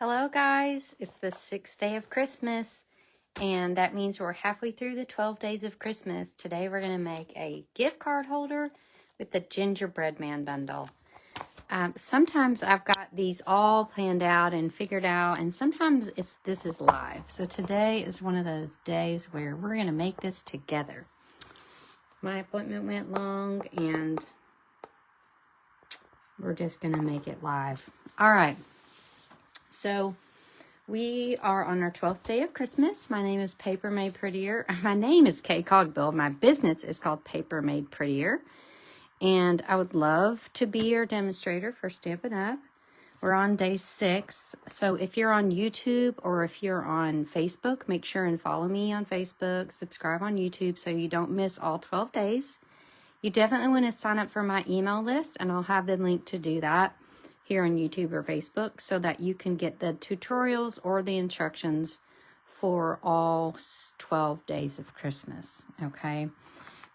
Hello guys, it's the 6th day of Christmas, and that means we're halfway through the 12 days of Christmas. Today we're going to make a gift card holder with the Gingerbread Man bundle. Sometimes I've got these all planned out and figured out, and sometimes this is live. So today is one of those days where we're going to make this together. My appointment went long, and we're just going to make it live. All right. So we are on our 12th day of Christmas. My name is Paper Made Prettier. My name is Kay Cogbill. My business is called Paper Made Prettier. And I would love to be your demonstrator for Stampin' Up. We're on day 6. So if you're on YouTube or if you're on Facebook, make sure and follow me on Facebook. Subscribe on YouTube so you don't miss all 12 days. You definitely want to sign up for my email list, and I'll have the link to do that here on YouTube or Facebook so that you can get the tutorials or the instructions for all 12 days of Christmas, okay?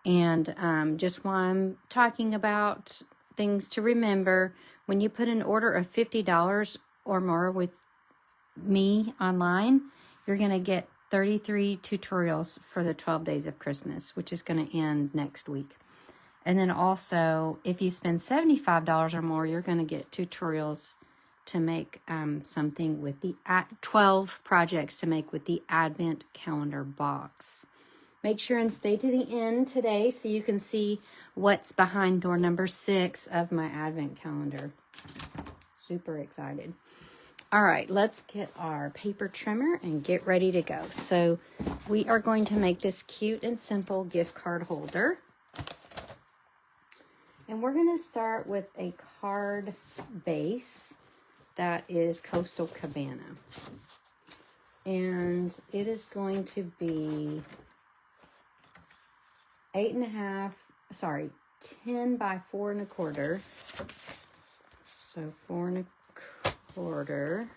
And just while I'm talking about things to remember, when you put an order of $50 or more with me online, you're going to get 33 tutorials for the 12 days of Christmas, which is going to end next week. And then also, if you spend $75 or more, you're going to get tutorials to make something with the 12 projects to make with the Advent Calendar box. Make sure and stay to the end today so you can see what's behind door number 6 of my Advent Calendar. Super excited. All right, let's get our paper trimmer and get ready to go. So we are going to make this cute and simple gift card holder. And we're going to start with a card base that is Coastal Cabana. And it is going to be 10 by 4 1/4. So 4 1/4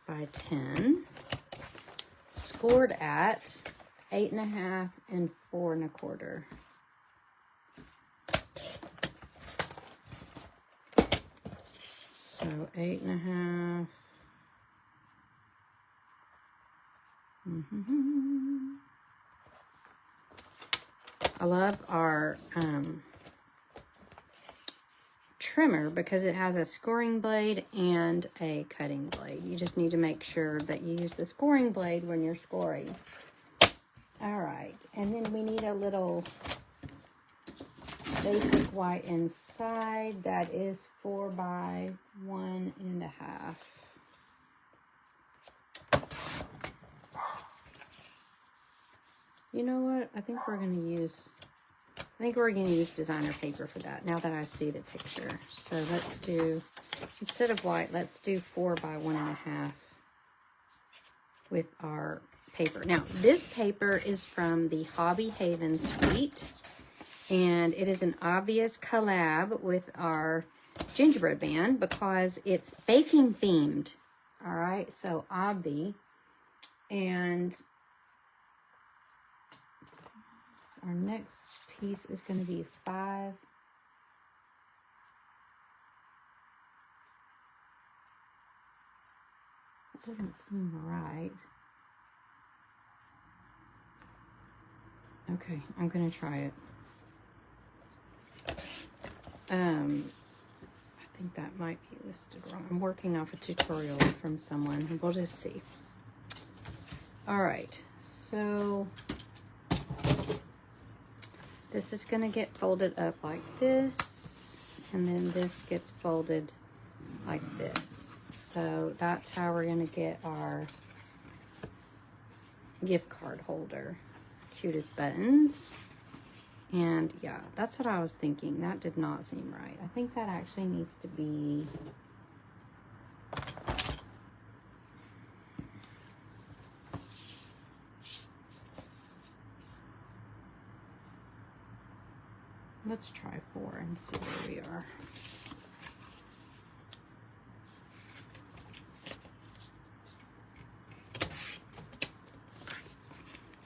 by 10. Scored at 8 1/2 and 4 1/4. So 8 1/2. I love our trimmer because it has a scoring blade and a cutting blade. You just need to make sure that you use the scoring blade when you're scoring. All right, and then we need a little basic white inside that is 4 by 1 1/2. You know what? I think we're going to use designer paper for that now that I see the picture. So let's do, instead of white, let's do 4 by 1 1/2 with our paper. Now, this paper is from the Hobby Haven suite, and it is an obvious collab with our Gingerbread band because it's baking themed. All right, so Obvi, and our next piece is going to be 5. It doesn't seem right. Okay, I'm going to try it. I think that might be listed wrong. I'm working off a tutorial from someone. We'll just see. All right, so this is going to get folded up like this, and then this gets folded like this. So that's how we're going to get our gift card holder. Cutest buttons. And yeah, that's what I was thinking. That did not seem right. I think that actually needs to be let's try 4 and see where we are.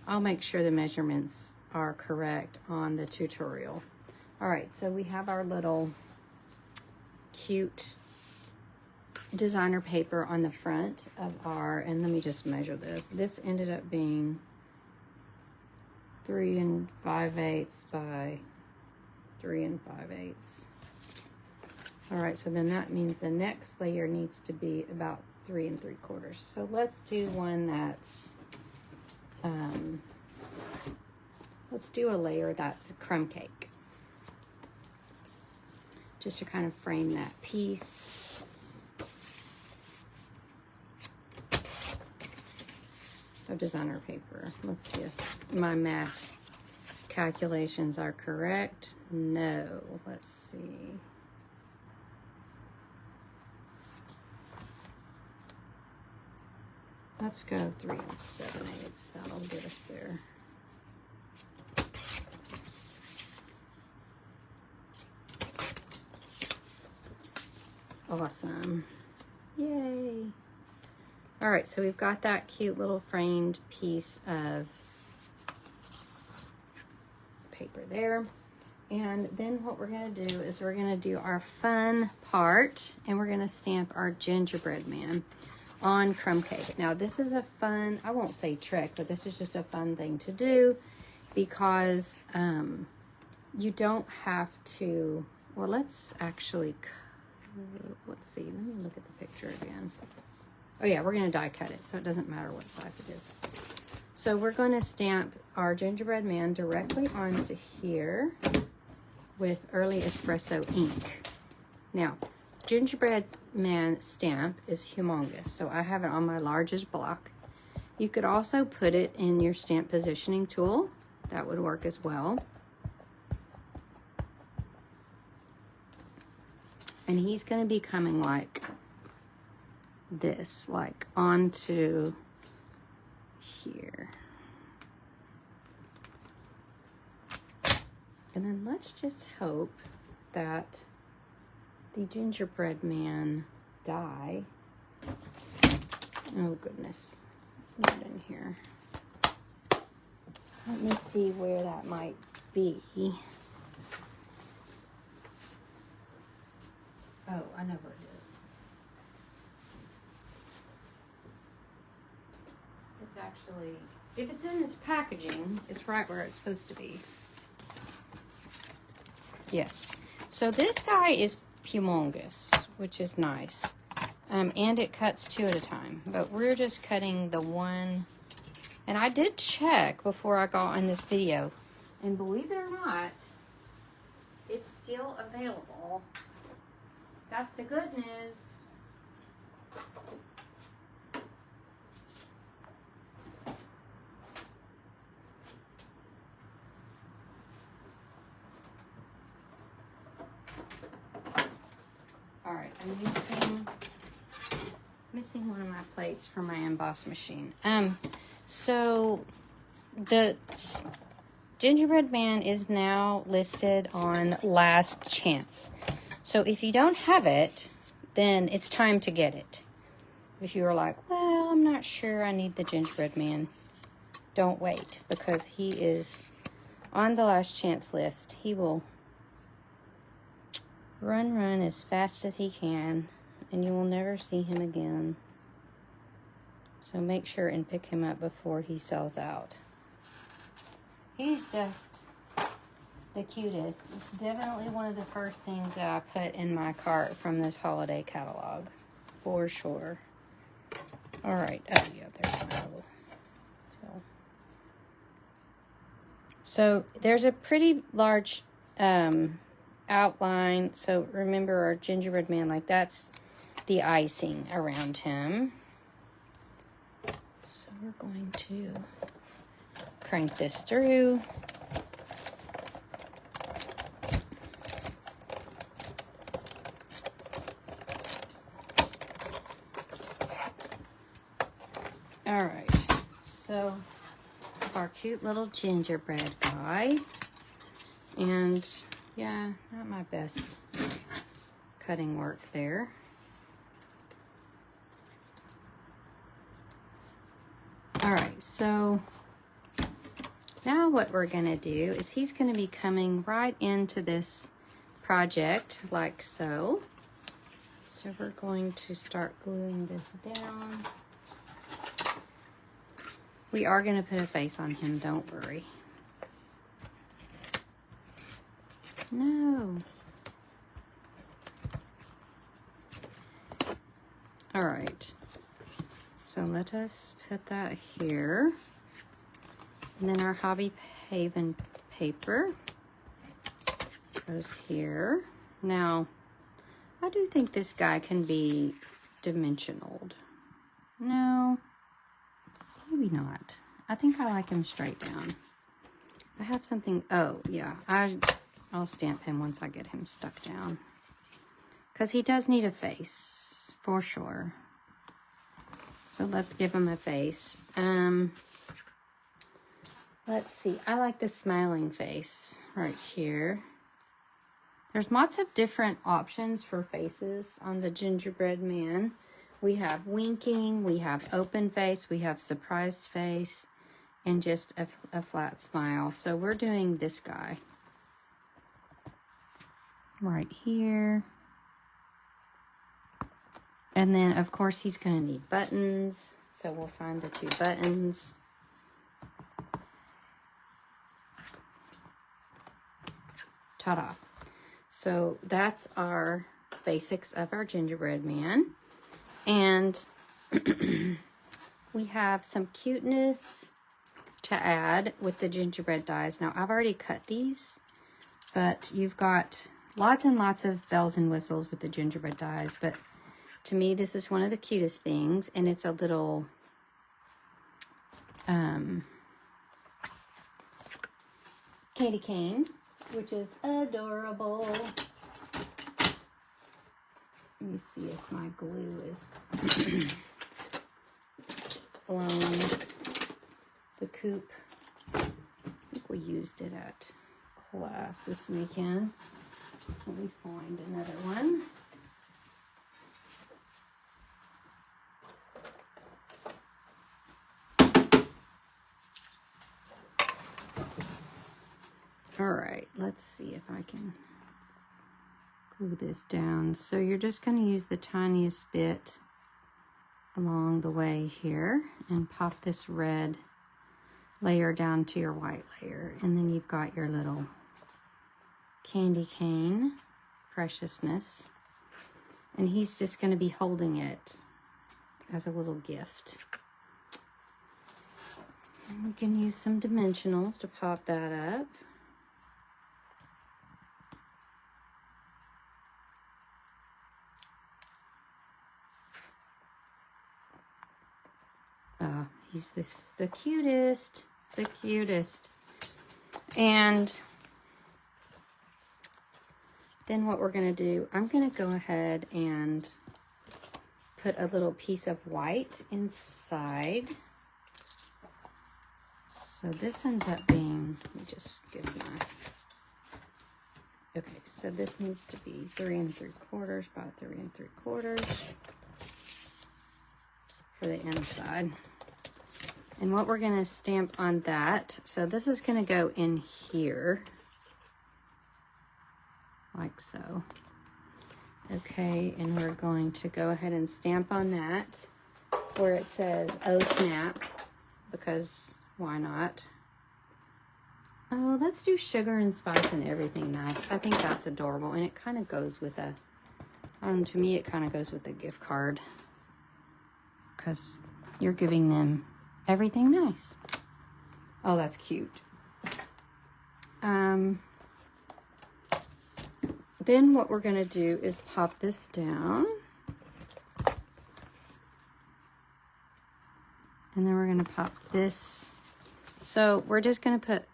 I'll make sure the measurements are correct on the tutorial. All right, so we have our little cute designer paper on the front of our, and let me just measure this. This ended up being 3 5/8 by 3 5/8. All right, so then that means the next layer needs to be about 3 3/4. So let's do one that's, let's do a layer that's crumb cake, just to kind of frame that piece of designer paper. Let's see if my math calculations are correct. No, let's see. Let's go 3 7/8. That'll get us there. Awesome. Yay. All right, so we've got that cute little framed piece of paper there. And then what we're going to do is we're going to do our fun part, and we're going to stamp our gingerbread man on crumb cake. Now, this is a fun, I won't say trick, but this is just a fun thing to do because you don't have to, well, let's actually, let's see, let me look at the picture again. Oh yeah, we're going to die cut it, so it doesn't matter what size it is. So we're going to stamp our gingerbread man directly onto here with Early Espresso ink. Now, gingerbread man stamp is humongous, so I have it on my largest block. You could also put it in your stamp positioning tool. That would work as well. And he's going to be coming like this, like onto here. And then let's just hope that the gingerbread man die. Oh goodness, it's not in here. Let me see where that might be. Oh, I know where it is. It's actually, if it's in its packaging, it's right where it's supposed to be. Yes. So this guy is humongous, which is nice. And it cuts 2 at a time. But we're just cutting the one. And I did check before I got on this video. And believe it or not, it's still available. That's the good news. All right, I'm missing one of my plates for my emboss machine. So the gingerbread man is now listed on last chance. So if you don't have it, then it's time to get it. If you are like, well, I'm not sure I need the gingerbread man, don't wait, because he is on the last chance list. He will run as fast as he can, and you will never see him again. So make sure and pick him up before he sells out. He's just the cutest. It's definitely one of the first things that I put in my cart from this holiday catalog, for sure. All right. Oh yeah, there's my little. So there's a pretty large outline. So remember our gingerbread man, like that's the icing around him. So we're going to crank this through. All right, so our cute little gingerbread guy, and yeah, not my best cutting work there. All right, so now what we're gonna do is he's gonna be coming right into this project like so. So we're going to start gluing this down. We are going to put a face on him, don't worry. No. All right. So let us put that here. And then our Hobby Haven paper goes here. Now, I do think this guy can be dimensional. No, maybe not. I think I like him straight down. I have something, oh yeah, I'll stamp him once I get him stuck down. Because he does need a face, for sure. So let's give him a face. Let's see, I like the smiling face right here. There's lots of different options for faces on the Gingerbread Man. We have winking, we have open face, we have surprised face, and just a flat smile. So we're doing this guy right here. And then, of course, he's going to need buttons. So we'll find the 2 buttons. Ta-da. So that's our basics of our Gingerbread Man. And we have some cuteness to add with the gingerbread dies. Now, I've already cut these, but you've got lots and lots of bells and whistles with the gingerbread dies. But to me, this is one of the cutest things, and it's a little candy cane, which is adorable. Let me see if my glue is blown. The coop. I think we used it at class this weekend. Let me find another one. All right, let's see if I can glue this down. So you're just going to use the tiniest bit along the way here and pop this red layer down to your white layer. And then you've got your little candy cane, preciousness. And he's just going to be holding it as a little gift. And we can use some dimensionals to pop that up. He's the cutest, the cutest. And then what we're going to do, I'm going to go ahead and put a little piece of white inside. So this ends up being, let me just give my, okay, so this needs to be 3 3/4 by 3 3/4 for the inside. And what we're going to stamp on that, so this is going to go in here, like so. Okay, and we're going to go ahead and stamp on that where it says, oh snap, because why not? Oh, let's do sugar and spice and everything nice. I think that's adorable, and it kind of goes with a, to me it kind of goes with a gift card, because you're giving them everything nice. Oh, that's cute. Then what we're going to do is pop this down. And then we're going to pop this. So we're just going to put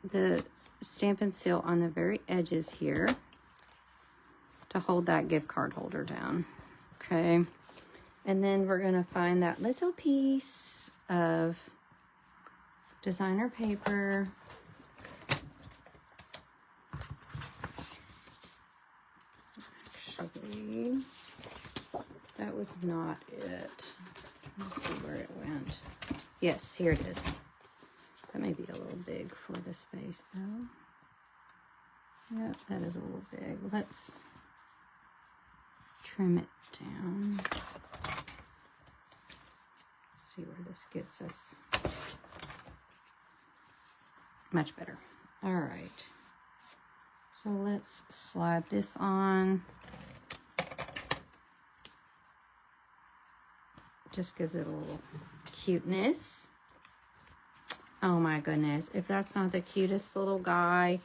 the Stampin' Seal on the very edges here to hold that gift card holder down. Okay. And then we're going to find that little piece of designer paper. Actually, that was not it. Let's see where it went. Yes, here it is. That may be a little big for the space though. Yep, that is a little big. Let's trim it down. See where this gets us. Much better. All right. So let's slide this on. Just gives it a little cuteness. Oh my goodness. If that's not the cutest little guy,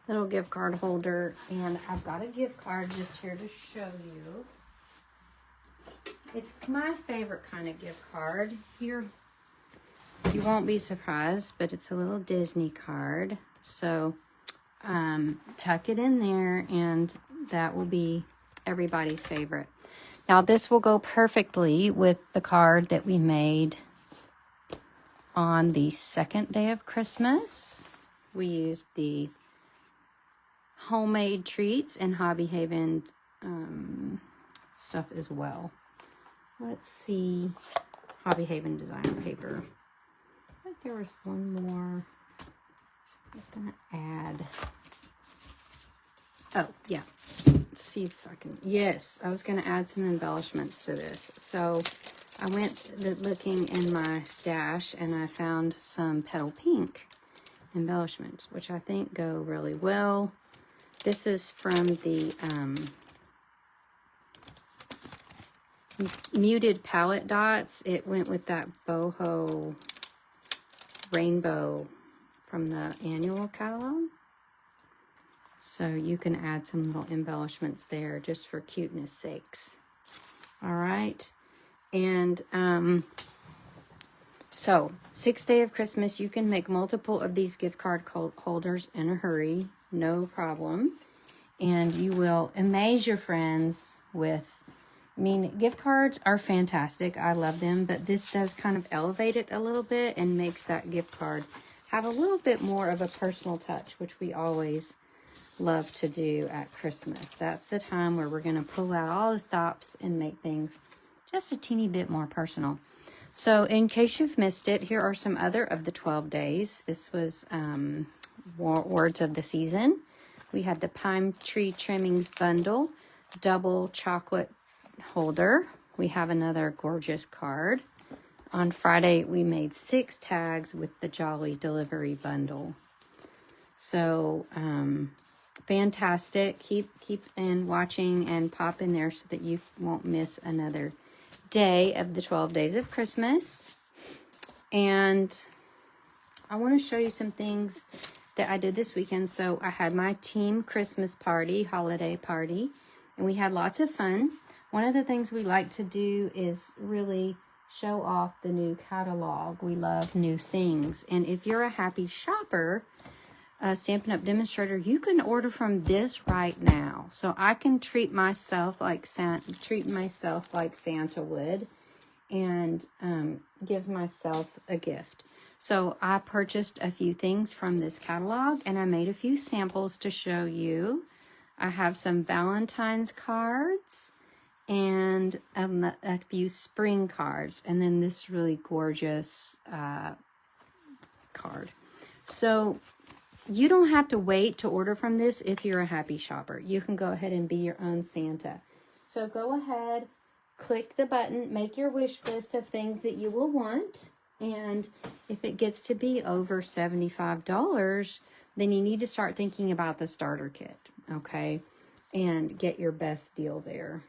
little gift card holder. And I've got a gift card just here to show you. It's my favorite kind of gift card. Here, you won't be surprised, but it's a little Disney card. So, tuck it in there, and that will be everybody's favorite. Now, this will go perfectly with the card that we made on the second day of Christmas. We used the homemade treats and Hobby Haven stuff as well. Let's see, Hobby Haven designer paper. I think there was one more. I was gonna add. Oh yeah. Let's see if I can. Yes, I was gonna add some embellishments to this. So I went looking in my stash and I found some petal pink embellishments, which I think go really well. This is from the Muted Palette Dots. It went with that boho rainbow from the annual catalog. So you can add some little embellishments there just for cuteness sakes. All right. And so 6th day of Christmas, you can make multiple of these gift card holders in a hurry. No problem. And you will amaze your friends with, I mean, gift cards are fantastic. I love them, but this does kind of elevate it a little bit and makes that gift card have a little bit more of a personal touch, which we always love to do at Christmas. That's the time where we're going to pull out all the stops and make things just a teeny bit more personal. So in case you've missed it, here are some other of the 12 days. This was Words of the Season. We had the Pine Tree Trimmings Bundle, double chocolate holder. We have another gorgeous card. On Friday, we made 6 tags with the Jolly Delivery Bundle. So, fantastic. Keep in watching and pop in there so that you won't miss another day of the 12 days of Christmas. And I want to show you some things that I did this weekend. So I had my team Christmas party, holiday party, and we had lots of fun. One of the things we like to do is really show off the new catalog. We love new things. And if you're a happy shopper, Stampin' Up! Demonstrator, you can order from this right now. So I can treat myself like Santa would, and give myself a gift. So I purchased a few things from this catalog, and I made a few samples to show you. I have some Valentine's cards and a few spring cards, and then this really gorgeous card. So you don't have to wait to order from this if you're a happy shopper. You can go ahead and be your own Santa. So go ahead, click the button, make your wish list of things that you will want. And if it gets to be over $75, then you need to start thinking about the starter kit, okay? And get your best deal there.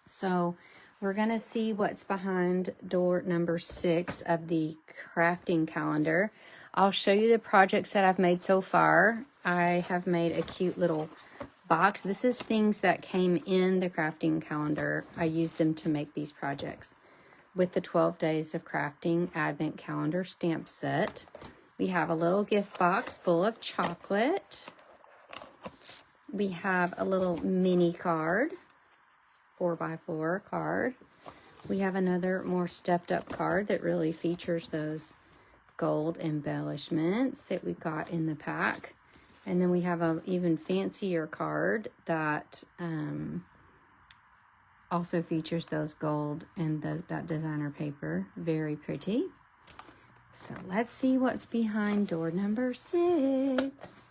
So we're going to see what's behind door number 6 of the crafting calendar. I'll show you the projects that I've made so far. I have made a cute little box. This is things that came in the crafting calendar. I used them to make these projects. With the 12 Days of Crafting Advent Calendar stamp set, we have a little gift box full of chocolate. We have a little mini card, 4x4 card. We have another more stepped up card that really features those gold embellishments that we got in the pack. And then we have an even fancier card that also features those gold and that designer paper. Very pretty. So let's see what's behind door number 6.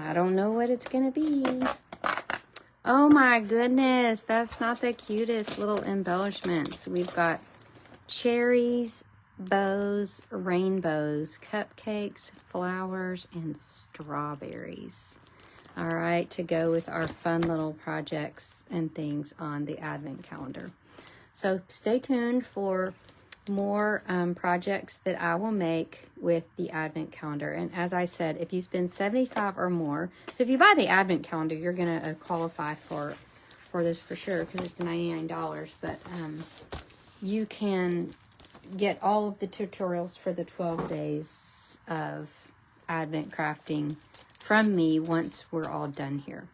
I don't know what it's going to be. Oh my goodness, that's not the cutest little embellishments. We've got cherries, bows, rainbows, cupcakes, flowers, and strawberries. All right, to go with our fun little projects and things on the advent calendar. So stay tuned for more projects that I will make with the advent calendar. And as I said, if you spend $75 or more, so if you buy the advent calendar, you're going to qualify for this for sure, because it's $99. But you can get all of the tutorials for the 12 days of advent crafting from me once we're all done here.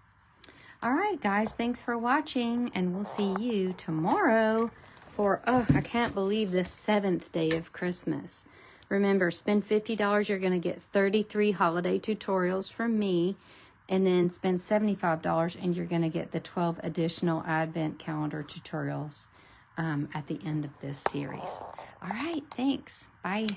All right, guys, thanks for watching, and we'll see you tomorrow for, I can't believe the 7th day of Christmas. Remember, spend $50, you're going to get 33 holiday tutorials from me, and then spend $75 and you're going to get the 12 additional advent calendar tutorials at the end of this series. All right, thanks. Bye.